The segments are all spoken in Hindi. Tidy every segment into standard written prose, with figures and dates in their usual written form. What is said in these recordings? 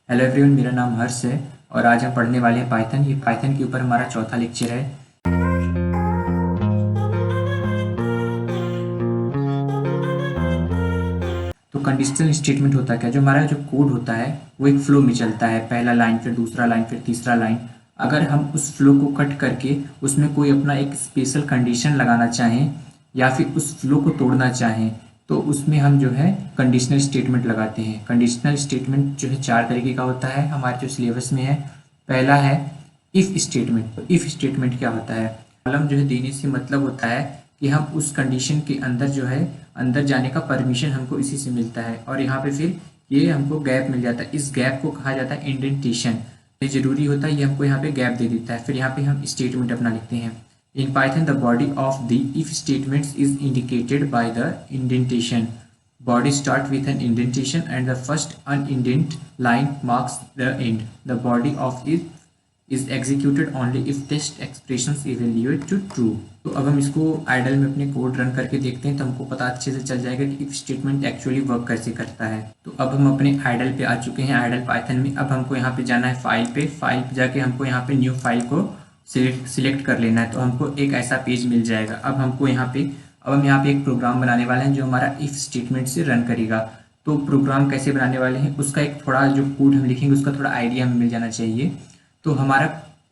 हेलो एवरीवन, मेरा नाम हर्ष है और आज हम पढ़ने वाले हैं पाइथन। ये पाइथन के ऊपर हमारा चौथा लेक्चर है। तो कंडीशनल स्टेटमेंट होता है क्या? जो हमारा जो कोड होता है वो एक फ्लो में चलता है, पहला लाइन फिर दूसरा लाइन फिर तीसरा लाइन। अगर हम उस फ्लो को कट करके उसमें कोई अपना एक स्पेशल कंडीशन लगाना चाहें या फिर उस फ्लो को तोड़ना चाहें तो उसमें हम जो है कंडीशनल स्टेटमेंट लगाते हैं। कंडीशनल स्टेटमेंट जो है चार तरीके का होता है, हमारे जो सिलेबस में है। पहला है इफ़ स्टेटमेंट। इफ़ स्टेटमेंट क्या होता है? कॉलम जो है देने से मतलब होता है कि हम उस कंडीशन के अंदर जो है अंदर जाने का परमिशन हमको इसी से मिलता है और यहाँ पे फिर ये हमको गैप मिल जाता है। इस गैप को कहा जाता है इंडेंटेशन। ये जरूरी होता है, ये हमको यहाँ पे गैप दे देता है। फिर यहाँ पे हम स्टेटमेंट अपना लिखते हैं। In Python the body of the if statements is indicated by the indentation. Body start with an indentation and the first unindent line marks the end. The body of it is executed only if test expressions evaluate to true. तो अब हम इसको आइडल में अपने कोड रन करके देखते हैं तो हमको पता अच्छे से चल जाएगा कि इफ स्टेटमेंट एक्चुअली वर्क कैसे करता है। तो अब हम अपने आइडल पे आ चुके हैं, आइडल पाइथन में। अब हमको यहाँ पे जाना है फाइल पे जाके हमको यहाँ पे न्यू फाइल को सिलेक्ट कर लेना है। तो हमको एक ऐसा पेज मिल जाएगा। अब हम यहाँ पे एक प्रोग्राम बनाने वाले हैं जो हमारा इफ स्टेटमेंट से रन करेगा। तो प्रोग्राम कैसे बनाने वाले हैं उसका एक थोड़ा जो कोड हम लिखेंगे उसका थोड़ा आइडिया हमें मिल जाना चाहिए। तो हमारा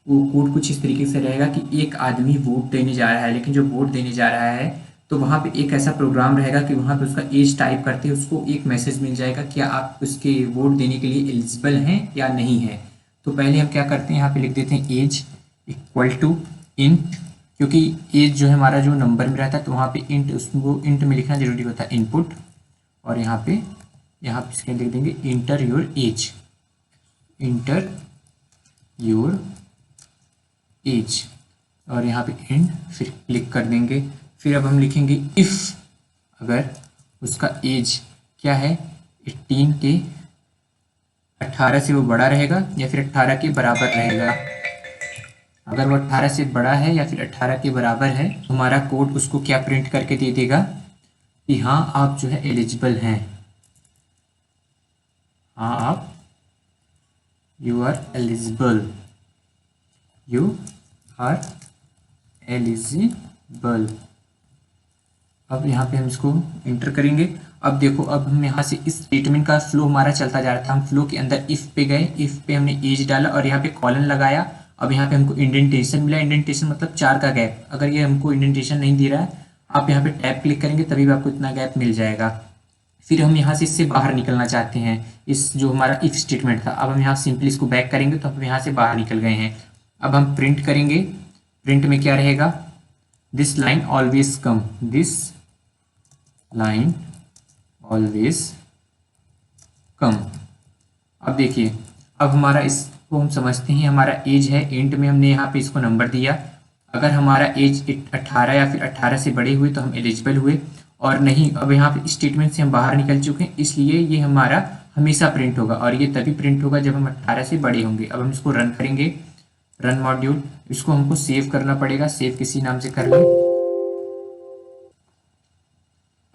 वो कोड कुछ इस तरीके से रहेगा कि एक आदमी वोट देने जा रहा है, लेकिन जो वोट देने जा रहा है तो वहाँ पे एक ऐसा प्रोग्राम रहेगा कि वहाँ पे उसका एज टाइप करते हैं उसको एक मैसेज मिल जाएगा क्या आप उसके वोट देने के लिए एलिजिबल हैं या नहीं है। तो पहले हम क्या करते हैं, यहाँ पे लिख देते हैं एज इक्वल टू इंट, क्योंकि एज जो है हमारा जो नंबर में रहता है तो वहाँ पे इंट, उसको इंट में लिखना जरूरी होता है इनपुट। और यहाँ पे इसके लिख देंगे inter your age, inter your age, और यहाँ पे इंट, फिर क्लिक कर देंगे। फिर अब हम लिखेंगे इफ़ अगर उसका एज क्या है 18 के 18 से वो बड़ा रहेगा या फिर 18 के बराबर रहेगा। अगर वो 18 से बड़ा है या फिर 18 के बराबर है तो हमारा कोड उसको क्या प्रिंट करके दे देगा कि हाँ आप जो है एलिजिबल हैं, हाँ आप you are eligible, you are eligible. अब यहाँ पे हम इसको इंटर करेंगे। अब देखो, अब हम यहाँ से इस स्टेटमेंट का फ्लो हमारा चलता जा रहा था। हम फ्लो के अंदर इफ़ पे गए, इफ़ पे हमने एज डाला और यहाँ पे कॉलन लगाया। अब यहाँ पे हमको इंडेंटेशन मिला। इंडेंटेशन मतलब 4 का गैप। अगर ये हमको इंडेंटेशन नहीं दे रहा है, आप यहाँ पे टैब क्लिक करेंगे तभी भी आपको इतना गैप मिल जाएगा। फिर हम यहाँ से इससे बाहर निकलना चाहते हैं, इस जो हमारा इफ स्टेटमेंट था। अब हम यहाँ सिंपली इसको बैक करेंगे तो हम यहाँ से बाहर निकल गए हैं। अब हम प्रिंट करेंगे। प्रिंट में क्या रहेगा, this line always come, this line always come. अब देखिए, अब हमारा इसको हम समझते हैं, हमारा एज है इंट में, हमने यहाँ पे इसको नंबर दिया। अगर हमारा एज 18 या फिर 18 से बड़े हुए तो हम एलिजिबल हुए, और नहीं अब यहाँ पे स्टेटमेंट से हम बाहर निकल चुके हैं, इसलिए ये हमारा हमेशा प्रिंट होगा और ये तभी प्रिंट होगा जब हम 18 से बड़े होंगे। अब हम इसको रन करेंगे, रन मॉड्यूल। इसको हमको सेव करना पड़ेगा, सेव किसी नाम से कर लें।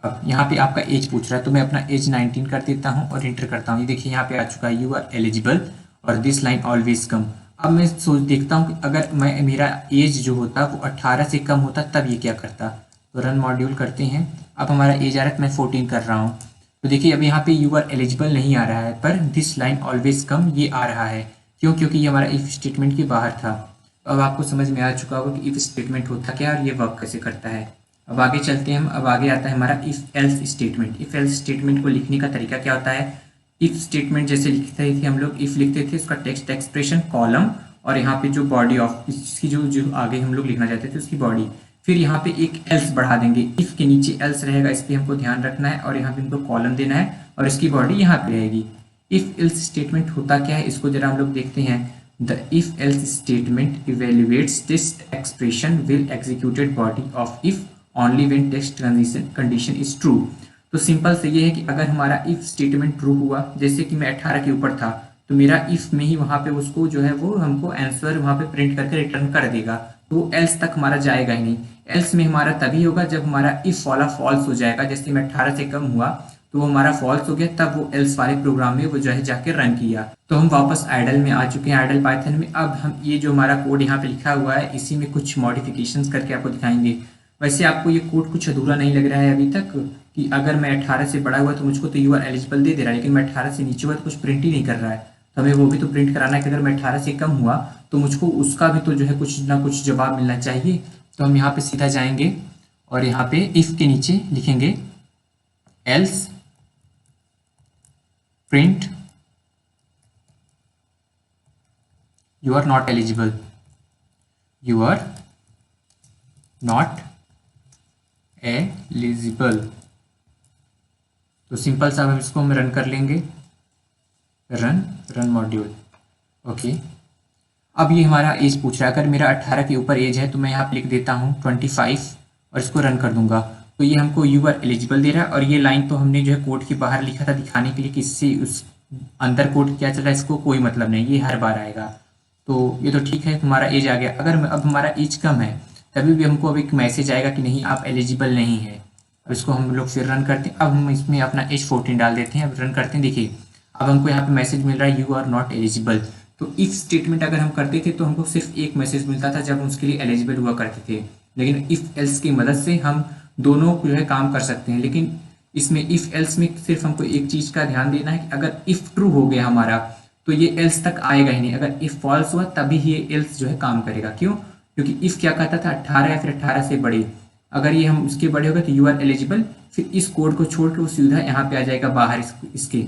अब यहाँ पे आपका एज पूछ रहा है तो मैं अपना एज 19 कर देता हूँ और इंटर करता हूँ। ये देखिए यहाँ पे आ चुका है, यू आर एलिजिबल और दिस लाइन ऑलवेज कम। अब मैं सोच देखता हूँ कि अगर मेरा एज जो होता वो 18 से कम होता तब ये क्या करता। तो रन मॉड्यूल करते हैं। अब हमारा एज आ रहा है तो मैं 14 कर रहा हूँ। तो देखिए अब यहाँ पे यू आर एलिजिबल नहीं आ रहा है, पर दिस लाइन ऑलवेज कम ये आ रहा है। क्यों? क्योंकि ये हमारा इफ स्टेटमेंट के बाहर था। अब आपको समझ में आ चुका होगा कि इफ स्टेटमेंट होता क्या और ये वर्क कैसे करता है। अब आगे चलते हैं हम। अब आगे आता है हमारा if else statement. If else statement को लिखने का तरीका क्या होता है, इफ स्टेटमेंट जैसे लिखते थे हम लोग, इफ लिखते थे उसका टेक्स्ट एक्सप्रेशन कॉलम और यहाँ पे जो बॉडी ऑफ इसकी जो आगे हम लोग लिखना चाहते थे उसकी बॉडी। फिर यहाँ पे एक एल्स बढ़ा देंगे, इफ के नीचे एल्स रहेगा, इस पर हमको ध्यान रखना है और यहाँ पे हमको कॉलम देना है और इसकी बॉडी यहाँ पे रहेगी। इफ एल्स स्टेटमेंट होता क्या है इसको जरा हम लोग देखते हैं। The if else statement evaluates test expression will executed body of if only when test condition is true. तो सिंपल से ये है कि अगर हमारा इफ स्टेटमेंट ट्रू हुआ, जैसे कि मैं 18 के ऊपर था तो मेरा इफ में ही वहाँ पे उसको जो है वो हमको आंसर वहाँ पे प्रिंट करके रिटर्न कर देगा, तो वो एल्स तक हमारा जाएगा ही नहीं। एल्स में हमारा तभी होगा जब हमारा इफ वाला फॉल्स हो जाएगा। जैसे मैं 18 से कम हुआ तो वो हमारा फॉल्स हो गया, तब वो एल्स वाले प्रोग्राम में वो जो है जाके रन किया। तो हम वापस आइडल में आ चुके हैं, आइडल पाइथन में। अब हम ये जो हमारा कोड यहाँ पे लिखा हुआ है इसी में कुछ मॉडिफिकेशंस करके आपको दिखाएंगे। वैसे आपको ये कोड कुछ अधूरा नहीं लग रहा है अभी तक कि अगर मैं 18 से बड़ा हुआ तो मुझको तो यू आर एलिजिबल दे रहा है, लेकिन मैं 18 से नीचे हुआ तो कुछ प्रिंट ही नहीं कर रहा है। तो हमें वो भी तो प्रिंट कराना है कि अगर मैं 18 से कम हुआ तो मुझको उसका भी तो जो है कुछ ना कुछ जवाब मिलना चाहिए। तो हम यहाँ पे सीधा जाएंगे और यहाँ पे इफ के नीचे लिखेंगे else print you are not eligible, you are not eligible. तो सिंपल सा इसको हम रन कर लेंगे, रन मॉड्यूल। ओके, अब ये हमारा एज पूछ रहा है। अगर मेरा 18 के ऊपर एज है तो मैं यहाँ पे लिख देता हूँ 25 और इसको रन कर दूंगा। तो ये हमको यू आर एलिजिबल दे रहा है। और ये लाइन तो हमने जो है कोड के बाहर लिखा था दिखाने के लिए कि इससे उस अंदर कोड क्या चल रहा है इसको कोई मतलब नहीं, ये हर बार आएगा। तो ये तो ठीक है, हमारा एज आ गया। अगर अब हमारा एज कम है तभी भी हमको अब एक मैसेज आएगा कि नहीं आप एलिजिबल नहीं है। अब इसको हम लोग फिर रन करते हैं। अब हम इसमें अपना एज 14 डाल देते हैं। अब रन करते हैं, देखिए अब हमको यहाँ पे मैसेज मिल रहा है यू आर नॉट एलिजिबल। तो इफ स्टेटमेंट अगर हम करते थे तो हमको सिर्फ एक मैसेज मिलता था जब हम उसके लिए एलिजिबल हुआ करते थे, लेकिन इफ एल्स की मदद से हम दोनों जो है काम कर सकते हैं। लेकिन इसमें इफ एल्स में सिर्फ हमको एक चीज़ का ध्यान देना है कि अगर इफ ट्रू हो गया हमारा तो ये एल्स तक आएगा ही नहीं। अगर इफ फॉल्स हुआ तभी ये एल्स जो है काम करेगा। क्यों? क्योंकि इफ क्या कहता था 18 या फिर 18 से बड़े। अगर ये हम इसके बड़े हो गए तो यू आर एलिजिबल, फिर इस कोड को छोड़ के वो सीधा यहाँ पे आ जाएगा बाहर इसके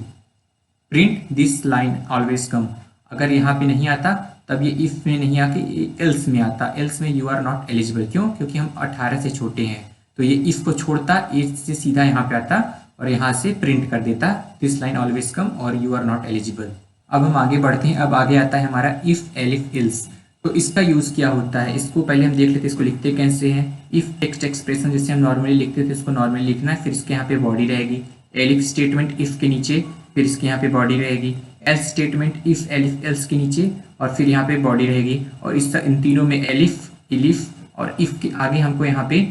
print this line always come. अगर यहाँ पे नहीं आता तब ये इफ में नहीं आके एल्स में आता। एल्स में यू आर नॉट एलिजिबल। क्यों? क्योंकि हम 18 से छोटे हैं। तो ये इफ को छोड़ता, एज से सीधा यहाँ पे आता और यहाँ से प्रिंट कर देता दिस लाइन ऑलवेज कम और यू आर नॉट एलिजिबल। अब हम आगे बढ़ते हैं। अब आगे आता है हमारा इफ एलिफ एल्स। तो इसका यूज़ क्या होता है इसको पहले हम देख लेते हैं। इसको लिखते कैसे हैं? इफ टेक्स्ट एक्सप्रेशन जैसे हम नॉर्मली लिखते थे इसको नॉर्मली लिखना है, फिर इसके यहाँ पे बॉडी रहेगी। एलिफ स्टेटमेंट इफ के नीचे, फिर इसके यहाँ पे बॉडी रहेगी। Else statement if elif else के नीचे और फिर यहाँ पे बॉडी रहेगी। और इन तीनों में एलिफ, इलिफ और इफ के आगे हमको यहाँ पे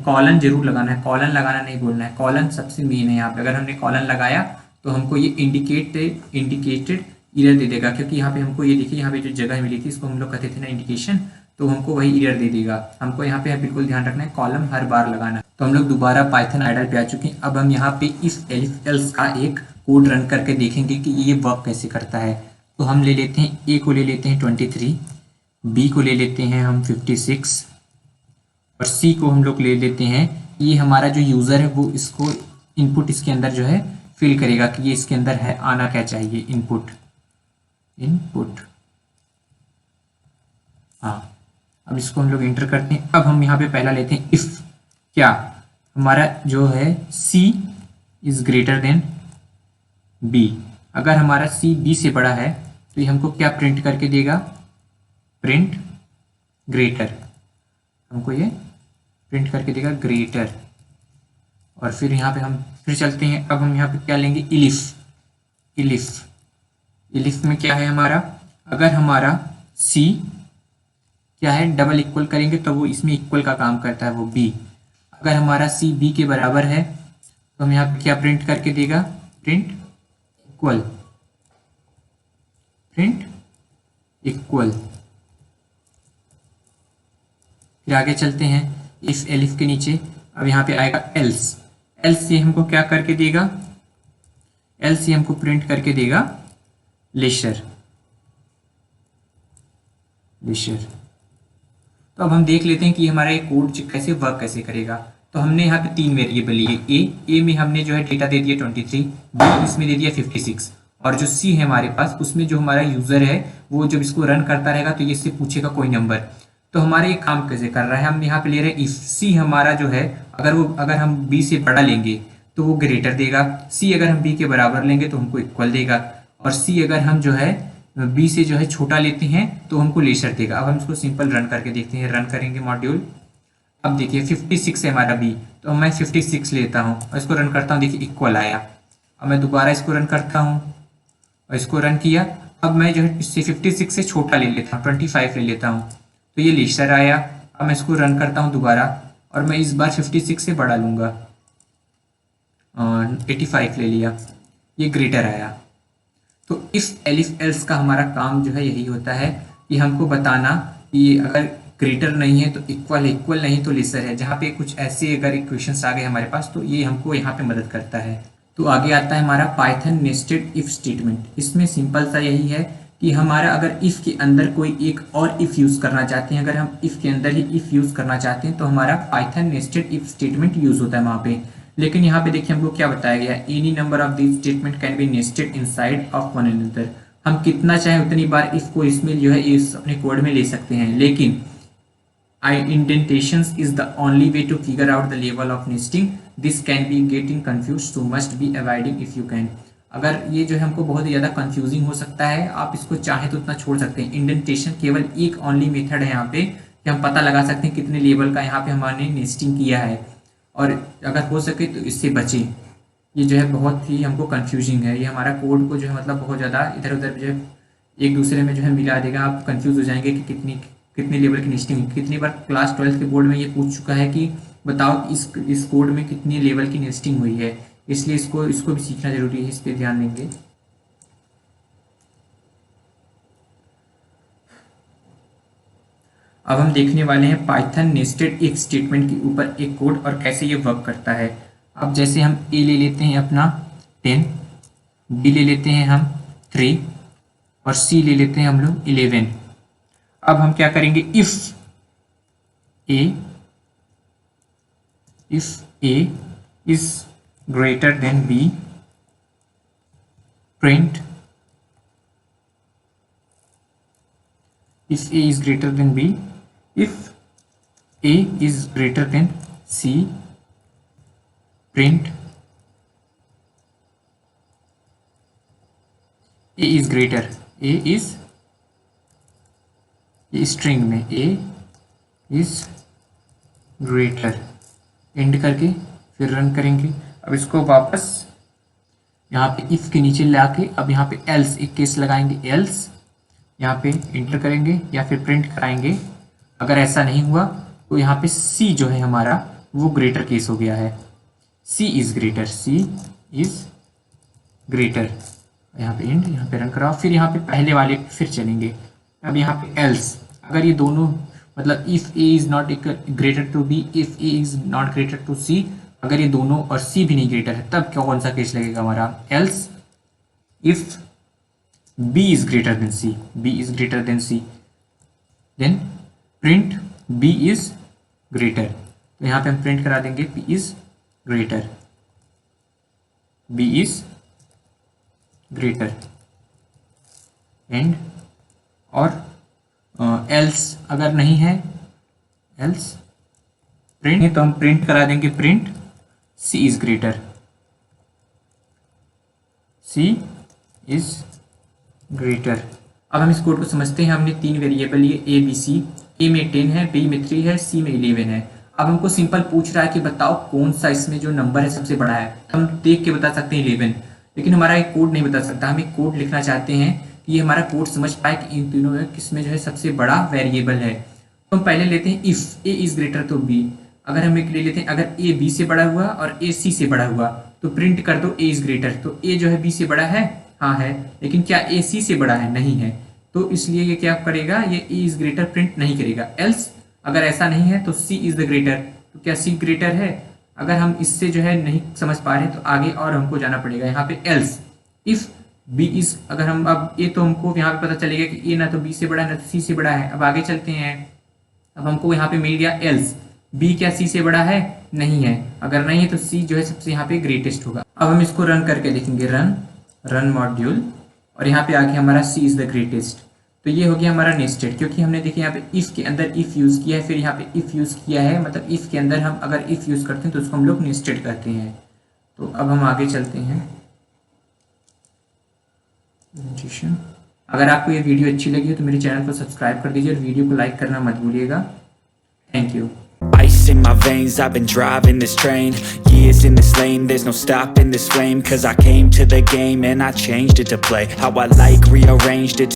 कॉलन जरूर लगाना है। कॉलन लगाना नहीं बोलना है, कॉलन सबसे मेन है यहाँ पे। अगर हमने कॉलन लगाया तो हमको ये इंडिकेटेड एरर दे देगा, क्योंकि यहाँ पे हमको ये देखिए यहाँ पे जो जगह मिली थी इसको हम लोग कहते थे ना इंडिकेशन, तो हमको वही एरर दे देगा। हमको यहाँ पे बिल्कुल ध्यान रखना है कॉलम हर बार लगाना। तो हम लोग दोबारा पाइथन आइडल पे आ चुके हैं। अब हम यहाँ पे इफ एलिफ एल्स का एक कोड रन करके देखेंगे कि ये वर्क कैसे करता है। तो हम ले लेते हैं ए को ले लेते हैं 23, बी को ले लेते हैं हम 56 और सी को हम लोग ले लेते हैं। ये हमारा जो यूज़र है वो इसको इनपुट इसके अंदर जो है फिल करेगा कि ये इसके अंदर है, आना क्या चाहिए, इनपुट। हाँ, अब इसको हम लोग एंटर करते हैं। अब हम यहाँ पे पहला लेते हैं इफ क्या हमारा जो है सी इज ग्रेटर देन बी। अगर हमारा सी बी से बड़ा है तो ये हमको क्या प्रिंट करके देगा? Print greater. हमको ये प्रिंट करके देगा ग्रेटर। और फिर यहाँ पे हम फिर चलते हैं। अब हम यहाँ पे क्या लेंगे? इलिफ में क्या है हमारा? अगर हमारा सी क्या है डबल इक्वल करेंगे तो वो इसमें इक्वल का काम करता है, वो बी। अगर हमारा सी बी के बराबर है तो हम यहाँ पे क्या प्रिंट करके देगा? Print equal. फिर आगे चलते हैं इफ एलिफ के नीचे। अब यहाँ पे आएगा एल्स। एल्स ये हमको क्या करके देगा? एल्स ये हमको प्रिंट करके देगा लेशर। तो अब हम देख लेते हैं कि हमारा ये कोड कैसे वर्क कैसे करेगा। तो हमने यहाँ पे 3 वेरिएबल लिए। ए में हमने जो है डेटा दे दिया 23, बी इसमें दे दिया 56 और जो सी है हमारे पास उसमें जो हमारा यूज़र है वो जब इसको रन करता रहेगा तो ये इससे पूछेगा कोई नंबर। तो हमारे ये काम कैसे कर रहा है? हम यहाँ पे ले रहे हैं इफ सी हमारा जो है अगर हम बी से बड़ा लेंगे तो वो ग्रेटर देगा, सी अगर हम बी के बराबर लेंगे तो हमको इक्वल देगा, और सी अगर हम जो है बी से जो है छोटा लेते हैं तो हमको लेसर देगा। अब हम इसको सिंपल रन करके देखते हैं। रन करेंगे मॉड्यूल। अब देखिए 56 है हमारा बी, तो मैं 56 लेता हूँ और इसको रन करता हूँ। देखिए इक्वल आया। अब मैं दोबारा इसको रन करता हूँ और इसको रन किया। अब मैं जो है इससे 56 से छोटा ले लेता हूँ, 25 ले लेता हूँ, तो ये लेसर आया। अब मैं इसको रन करता हूँ दोबारा और मैं इस बार 56 से बड़ा लूँगा। 85 ले लिया, ये ग्रेटर आया। तो इफ एलिफ एल्स का हमारा काम जो है यही होता है कि हमको बताना कि अगर ग्रेटर नहीं है तो इक्वल है, इक्वल नहीं तो लेसर है। जहाँ पे कुछ ऐसे अगर इक्वेशंस आ गए हमारे पास तो ये हमको यहाँ पे मदद करता है। तो आगे आता है हमारा पाइथन नेस्टेड इफ स्टेटमेंट। इसमें सिंपल सा यही है कि हमारा अगर इफ़ के अंदर कोई एक और इफ़ यूज़ करना चाहते हैं, अगर हम इफ़ के अंदर ही इफ़ यूज़ करना चाहते हैं तो हमारा Python nested if statement use होता है वहाँ पे। लेकिन यहाँ पे देखिए हमको क्या बताया गया है, any number of this statement can be nested inside of one another. हम कितना चाहें उतनी बार इफ़ को इसमें जो है इस अपने कोड में ले सकते हैं, लेकिन indentations is the only way to figure out the level of nesting. This can be getting confused, so must be avoiding if you can. अगर ये जो है हमको बहुत ही ज़्यादा कंफ्यूजिंग हो सकता है, आप इसको चाहें तो उतना छोड़ सकते हैं। इंडेंटेशन केवल एक ओनली मेथड है यहाँ पे कि हम पता लगा सकते हैं कितने लेवल का यहाँ पे हमने नेस्टिंग किया है, और अगर हो सके तो इससे बचें। ये जो है बहुत ही हमको कंफ्यूजिंग है, ये हमारा कोड को जो है मतलब बहुत ज़्यादा इधर उधर जो है एक दूसरे में जो है मिला देगा। आप कंफ्यूज हो जाएंगे कि कितनी लेवल की नेस्टिंग। कितनी बार क्लास 12 के बोर्ड में ये पूछ चुका है कि बताओ इस कोड में कितनी लेवल की नेस्टिंग हुई है, इसलिए इसको भी सीखना जरूरी है, इस पर ध्यान देंगे। अब हम देखने वाले हैं पाइथन नेस्टेड इफ स्टेटमेंट के ऊपर एक कोड और कैसे ये वर्क करता है। अब जैसे हम ए ले लेते हैं अपना 10, बी ले लेते हैं हम 3 और सी ले लेते हैं हम लोग 11। अब हम क्या करेंगे, if a is greater than b, print if a is greater than b, if a is greater than c, print a is greater, a is string में a is greater, एंड करके फिर रन करेंगे। अब इसको वापस यहाँ पे if के नीचे लाके अब यहाँ पे else एक केस लगाएंगे, else यहाँ पे इंटर करेंगे या फिर प्रिंट कराएंगे। अगर ऐसा नहीं हुआ तो यहाँ पे C जो है हमारा वो ग्रेटर केस हो गया है, C is greater, C is greater. यहाँ पे एंड, यहाँ पे रन कराओ, फिर यहाँ पे पहले वाले फिर चलेंगे। अब यहाँ पे एल्स, अगर ये दोनों मतलब if A is not greater to B, if A is not greater to C, अगर ये दोनों और C भी नहीं ग्रेटर है तब क्या कौन सा केस लगेगा हमारा, else if B is greater than C, B is greater than C, then print B is greater। तो यहाँ पे हम प्रिंट करा देंगे B is greater, B is greater, and और else अगर नहीं है, else प्रिंट, तो हम प्रिंट करा देंगे print C is greater, C is greater. अब हम इस कोड को समझते हैं। हमने 3 वेरिएबल लिए A B C, A में 10 है, B में 3 है, C में 11 है। अब हमको सिंपल पूछ रहा है कि बताओ कौन सा इसमें जो नंबर है सबसे बड़ा है। हम देख के बता सकते हैं 11, लेकिन हमारा एक कोड नहीं बता सकता। हम एक कोड लिखना चाहते हैं कि ये हमारा कोड समझ पाए कि इन तीनों में किसमें जो है सबसे बड़ा वेरिएबल है। तो हम पहले लेते हैं इफ A इज ग्रेटर तो B। अगर हम एक ले लेते हैं, अगर A B से बड़ा हुआ और A C से बड़ा हुआ तो प्रिंट कर दो A इज ग्रेटर। तो A जो है B से बड़ा है, हाँ है, लेकिन क्या A C से बड़ा है, नहीं है। तो इसलिए ये क्या करेगा, ये A इज ग्रेटर प्रिंट नहीं करेगा। एल्स अगर ऐसा नहीं है तो C इज द ग्रेटर, तो क्या C ग्रेटर है। अगर हम इससे जो है नहीं समझ पा रहे तो आगे और हमको जाना पड़ेगा। यहाँ पे एल्स इफ B इज, अगर हम अब A तो हमको यहाँ पे पता चलेगा कि A ना तो B से बड़ा है ना तो C से बड़ा है। अब आगे चलते हैं। अब हमको यहाँ पे मिल गया एल्स B क्या C से बड़ा है, नहीं है। अगर नहीं है तो C जो है सबसे यहाँ पे ग्रेटेस्ट होगा। अब हम इसको रन करके देखेंगे, रन मॉड्यूल, और यहाँ पे आके हमारा C इज द ग्रेटेस्ट। तो ये हो गया हमारा नेस्टेड, क्योंकि हमने देखिए यहाँ पे इफ के अंदर इफ यूज किया है, फिर यहाँ पे इफ यूज किया है, मतलब इफ के अंदर हम अगर इफ यूज करते हैं तो उसको हम लोग नेस्टेड कहते हैं। तो अब हम आगे चलते हैं। अगर आपको ये वीडियो अच्छी लगी हो तो मेरे चैनल को सब्सक्राइब कर दीजिए और वीडियो को लाइक करना मत भूलिएगा। Thank you. Ice in my veins, I've been driving this train. Years in this lane, there's no stopping this flame. Cause I came to the game and I changed it to play how I like, rearranged it.